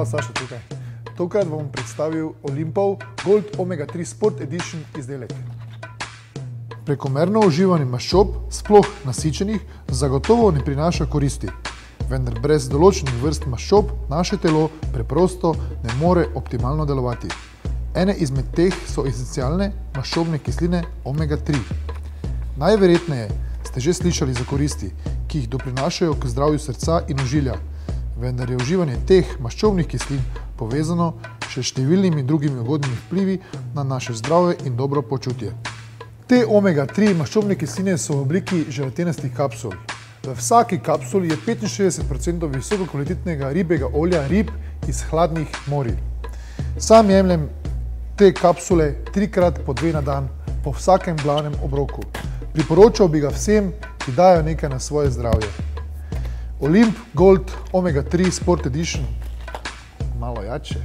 Saša tukaj. Tokrat bom predstavil Olimpov Gold Omega 3 Sport Edition izdelek. Prekomerno uživanje maščob, sploh nasičenih, zagotovo ne prinaša koristi. Vendar brez določenih vrst maščob naše telo preprosto ne more optimalno delovati. Ene izmed teh so esencialne maščobne kisline Omega 3. Najverjetneje ste že slišali za koristi, ki jih doprinašajo k zdravju srca in ožilja, vendar je uživanje teh maščobnih kislin povezano še s številnimi drugimi ugodnimi vplivi na naše zdravje in dobro počutje. Te Omega 3 maščobne kisline so v obliki želatinastih kapsul. V vsaki kapsuli je 65% visokokvalitetnega ribjega olja rib iz hladnih morij. Sam jemljem te kapsule 3x po 2 na dan, po vsakem glavnem obroku. Priporočal bi ga vsem, ki dajo nekaj na svoje zdravje. Olimp Gold Omega 3 Sport Edition. Malo jače.